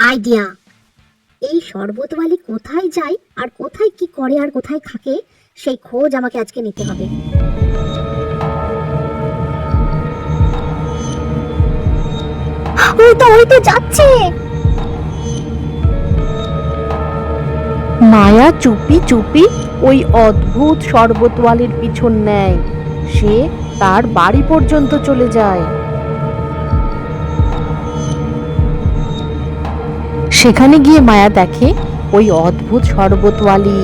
Idea, এই শরবতওয়ালি কোথায় যায় আর কোথায় কি করে আর কোথায় থাকে সেই খোঁজ আমাকে আজকে নিতে হবে। ওই তো যাচ্ছে। মায়া চুপি চুপি ওই অদ্ভুত শরবতওয়ালির পিছন নেয়। সে তার বাড়ি পর্যন্ত চলে যায়। সেখানে গিয়ে মায়া দেখে ওই অদ্ভুত শরবতওয়ালি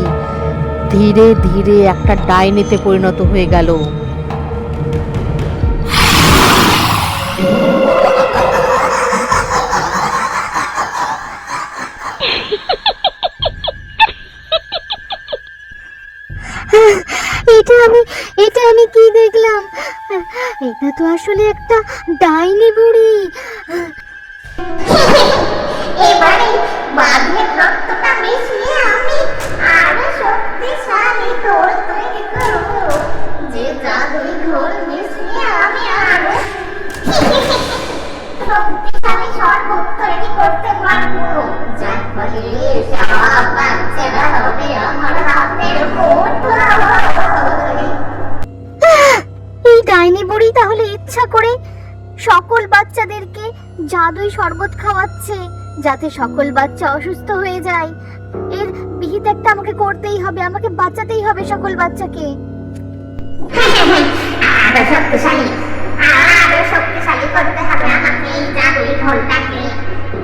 ধীরে ধীরে একটা ডাইনিতে পরিণত হয়ে গেল। এটা আমি কি দেখলাম? এটা তো আসলে একটা ডাইনি বুড়ি। এবারে বাঘের রক্তটা মিশিয়ে আমি আরো শক্তিশালী ঘোল তৈরি করব। যে জাদুই ঘোল মিশিয়ে আমি আরো শক্তিশালী শরবত তৈরি করতে পারবো, যার ফলে সব বাচ্চারা হবে আমার হাতের মুঠোয়। এই ডাইনি বুড়ি তাহলে ইচ্ছা করে সকল বাচ্চাদেরকে জাদুই শরবত খাওয়াচ্ছে যাতে সকল বাচ্চা অসুস্থ হয়ে যায়। এর বিহিত একটা আমাকে করতেই হবে, আমাকে বাঁচাতেই হবে সকল বাচ্চাকে। আরো শক্তিশালী করতে হবে আমাকে এই জাদুই ঘোলটাকে,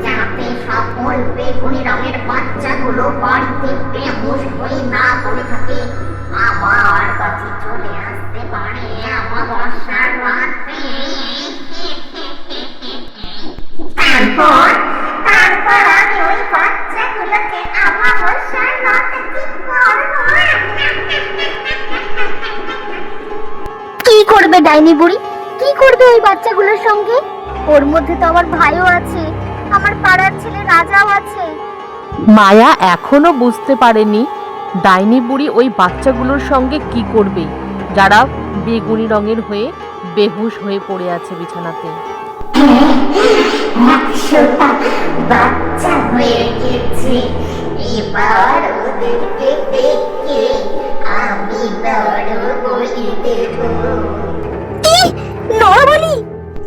যাতে সকল বেগুনি রঙের বাচ্চাগুলো বাড়িতে বেহুশ হয়ে না পড়ে থাকে, আমার কাছে চলে আসতে পারে অমাবস্যার রাতে। তারপর আমি ওই বাচ্চাগুলোকে অমাবস্যার রাতে কি করবো? কি করবে ডাইনি বুড়ি? কি করবে ওই বাচ্চাগুলোর সঙ্গে? ওর মধ্যে তো আমার ভাইও আছে, আমার পাড়ার ছেলে রাজাও আছে। মায়া এখনো বুঝতে পারেনি ডাইনি বুড়ি ওই বাচ্চাগুলোর সঙ্গে কি করবে যারা বেগুনি রঙের হয়ে বেহুশ হয়ে পড়ে আছে বিছানাতে। একশোটা বাচ্চা হয়ে গেছে, এবার ওদেরকে দেখে আমি বড় বলি দেব। নরবলি?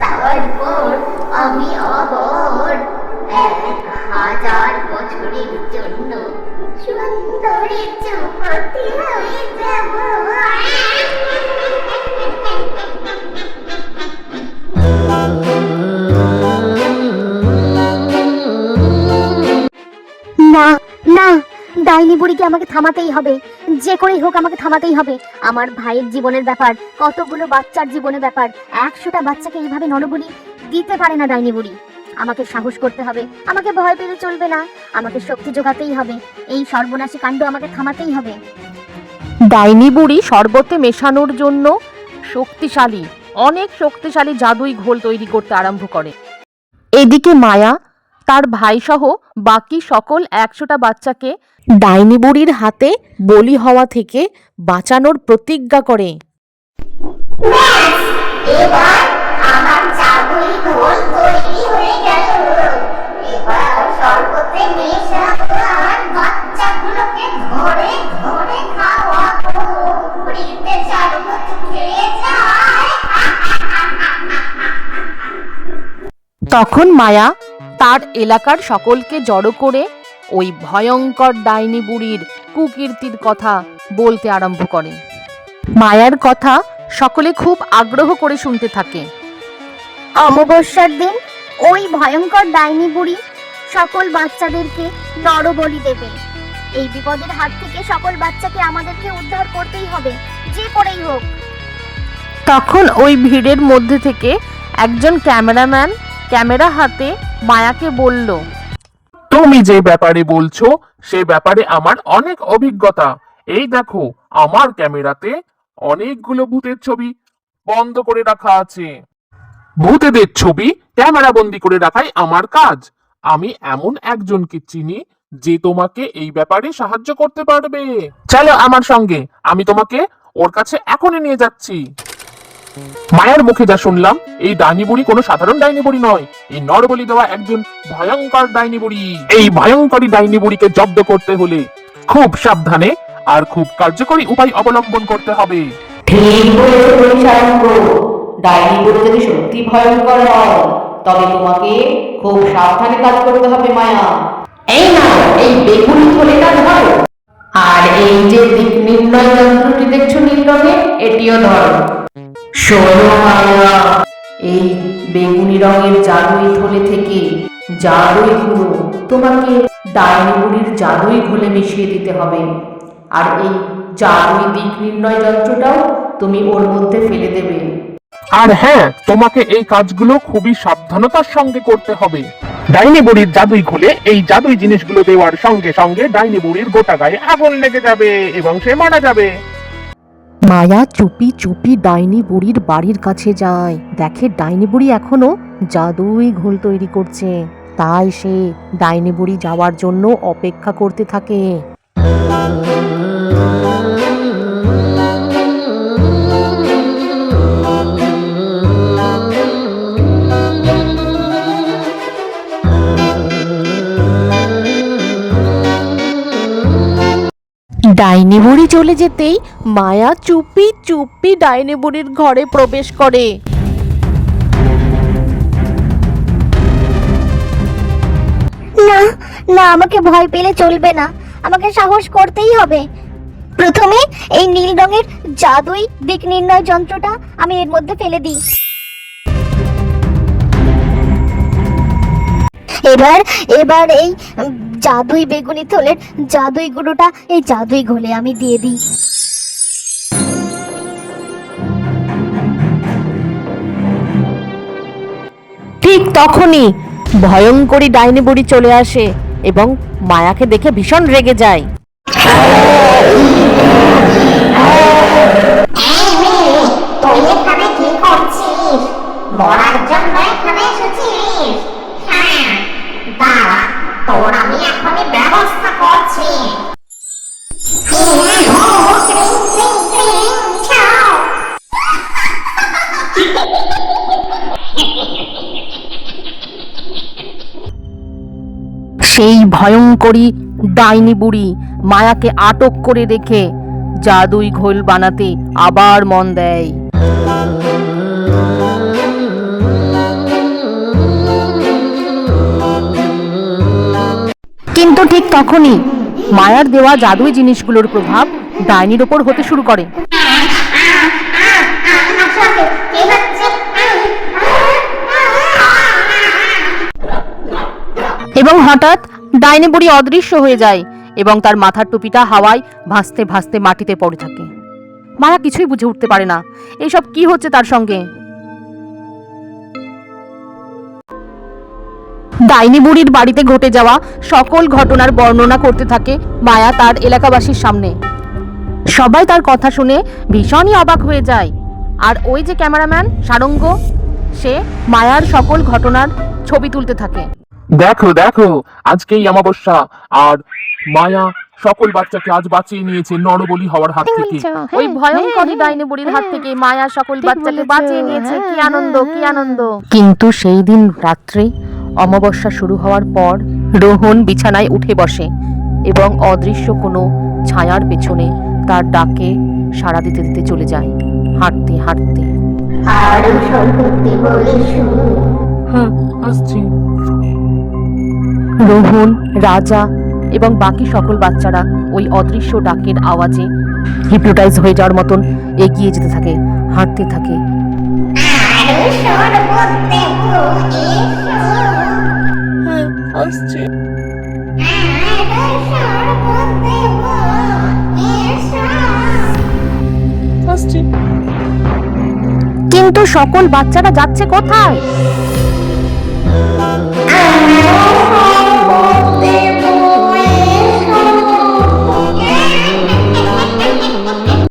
তারপর আমি আবার 1000 বছরের জন্য সুন্দরী যুবতী হয়ে যাব। না না, ডাইনি বুড়িকে আমাকে থামাতেই হবে, যে করেই হোক আমাকে থামাতেই হবে। আমার ভাইয়ের জীবনের ব্যাপার, কতগুলো বাচ্চার জীবনের ব্যাপার। 100টা বাচ্চাকে এইভাবে নরবলি দিতে পারে না ডাইনি বুড়ি। আমাকে সাহস করতে হবে, আমাকে ভয় পেলে চলবে না, আমাকে শক্তি জোগাতেই হবে। এই সর্বনাশী কাণ্ড আমাকে থামাতেই হবে। ডাইনি বুড়ি শরবতে মেশানোর জন্য অনেক শক্তিশালী জাদুই ঘোল তৈরি করতে আরম্ভ করে। এদিকে মায়া তার ভাই সহ বাকি সকল 100টা বাচ্চাকে ডাইনি বুড়ির হাতে বলি হওয়া থেকে বাঁচানোর প্রতিজ্ঞা করে। এবার আমার জাদুই ঘোল তৈরি হয়ে গেল। এবার শরবতে মেশাবো আর বাচ্চাগুলোকে ধরে ধরে খাওয়াবো। ফ্রিতে শরবত খেয়ে যায়। তখন মায়া তার এলাকার সকলকে জড়ো করে ওই ভয়ঙ্কর ডাইনি বুড়ির কুকীর্তির কথা বলতে আরম্ভ করে। মায়ার কথা সকলে খুব আগ্রহ করে শুনতে থাকে। অমাবস্যার দিন ওই ভয়ঙ্কর ডাইনি বুড়ি সকল বাচ্চাদেরকে নরবলি দেবে। এই বিপদের হাত থেকে সকল বাচ্চাকে আমাদেরকে উদ্ধার করতেই হবে, যে করেই হোক। তখন ওই ভিড়ের মধ্যে থেকে একজন ক্যামেরাম্যান ক্যামেরা হাতে মায়াকে বলল, তুমি যে ব্যাপারে বলছো সে ব্যাপারে আমার অনেক অভিজ্ঞতা। এই দেখো, আমার ক্যামেরাতে অনেকগুলো ভূতের ছবি বন্ধ করে রাখা আছে। ভূতেদের ছবি ক্যামেরা বন্দি করে রাখাই আমার কাজ। আমি এমন একজনকে চিনি যে তোমাকে এই ব্যাপারে সাহায্য করতে পারবে। চলো আমার সঙ্গে, আমি তোমাকে ওর কাছে এখনই নিয়ে যাচ্ছি। মায়ের মুখে যা শুনলাম, এই ডাইনি বুড়ি কোনো সাধারণ ডাইনি বুড়ি নয়, এই নরবলি দেওয়া একজন ভয়ঙ্কর ডাইনি বুড়ি। এই ভয়ঙ্করী ডাইনি বুড়িকে জব্দ করতে হলে খুব সাবধানে আর খুব কার্যকরী উপায় অবলম্বন করতে হবে। ঠিক বলেছো তুমি সারঙ্গ। ডাইনি বুড়ি যদি সত্যি ভয়ঙ্কর হয় তবে তোমাকে খুব সাবধানে কাজ করতে হবে মায়া। এই না, এই বেগুনি থলেটা ধরো, আর এই যে দিক নির্ণয় যন্ত্রটি দেখছো নীল রঙের, এটিও ধরো। শোনো মায়া, এই বেগুনি রঙের জাদুই থলে থেকে জাদুই গুঁড়ো তোমাকে ডাইনি বুড়ির জাদুই ঘোলে মিশিয়ে দিতে হবে। আর এই জাদুই দিক নির্ণয় যন্ত্রটাও তুমি ওর মধ্যে ফেলে দেবে। আর হ্যাঁ, তোমাকে এই কাজগুলো খুবই সাবধানতার সঙ্গে করতে হবে। ডাইনি বুড়ির জাদুই খুলে এই জাদুই জিনিসগুলো দেওয়ার সঙ্গে সঙ্গে ডাইনি বুড়ির গোটা গায়ে আগুন লেগে যাবে এবং সে মারা যাবে। মায়া চুপি চুপি ডাইনি বুড়ির বাড়ির কাছে যায়, দেখে ডাইনি বুড়ি এখনো জাদুই ঘোল তৈরি করছে। তাই সে ডাইনি বুড়ি যাওয়ার জন্য অপেক্ষা করতে থাকে। ডাইনি বুড়ি চলে যেতেই মায়া চুপি চুপি ডাইনি বুড়ির ঘরে প্রবেশ করে। না না, আমাকে ভয় পেলে চলবে না, আমাকে সাহস করতেই হবে। প্রথমে এই নীল রঙের জাদুই দিক নির্ণয় যন্ত্রটা আমি এর মধ্যে ফেলে দিই। এবার এবার এই জাদুই বেগুনি থলের জাদুই গুঁড়োটা এই জাদুই ঘোলে আমি দিয়ে দিই। ঠিক তখনই ভয়ঙ্করী ডাইনি বুড়ি চলে আসে এবং মায়াকে দেখে ভীষণ রেগে যায়। তুই এখানে কি করছিস? মরার জন্য এখানে এসেছিস? হ্যাঁ, দাঁড়া, তোর আমি এখনই ব্যবস্থা করছি। সেই ভয়ঙ্করী ডাইনি বুড়ি মায়াকে আটক করে রেখে জাদুই ঘোল বানাতে আবার মন দেয়। কিন্তু ঠিক তখনই মায়ার দেওয়া জাদুই জিনিসগুলোর প্রভাব ডাইনির ওপর হতে শুরু করে এবং হঠাৎ ডাইনি বুড়ি অদৃশ্য হয়ে যায় এবং তার মাথার টুপিটা হাওয়ায় ভাসতে ভাসতে মাটিতে পড়ে থাকে। মায়া কিছুই বুঝে উঠতে পারে না এইসব কি হচ্ছে তার সঙ্গে। ডাইনি বুড়ির বাড়িতে ঘটে যাওয়া সকল ঘটনার বর্ণনা করতে থাকে মায়া তার এলাকাবাসীর সামনে। সবাই তার কথা শুনে ভীষণই অবাক হয়ে যায়। আর ওই যে ক্যামেরাম্যান সারঙ্গ, সে মায়ার সকল ঘটনার ছবি তুলতে থাকে। দেখো দেখো, আজকেই অমাবস্যা আর মায়া সকল বাচ্চাকে আজ বাঁচিয়ে নিয়েছে নরবলি হওয়ার হাত থেকে। ওই ভয়ঙ্কর ডাইনি বুড়ির হাত থেকে মায়া সকল বাচ্চাকে বাঁচিয়ে নিয়েছে। কি আনন্দ, কি আনন্দ। কিন্তু সেই দিন রাত্রে অমাবস্যা শুরু হওয়ার পর রোহন বিছানায় উঠে বসে এবং অদৃশ্য কোনো ছায়ার পেছনে তার ডাকে সাড়া দিতে দিতে চলে যায়, হাঁটতে হাঁটতে। আরো সত্যি বলে শুনো। হ্যাঁ, আসছি। রোহন, রাজা এবং বাকি সকল বাচ্চারা ওই অদৃশ্য ডাকের আওয়াজে হিপনোটাইজ হয়ে যাওয়ার মতন এগিয়ে যেতে থাকে, হাঁটতে থাকে। আরো সর্বদেব এসো। হ্যাঁ, আসছি। আরো সর্বদেব এসো। আসছি। কিন্তু সকল বাচ্চারা যাচ্ছে কোথায়?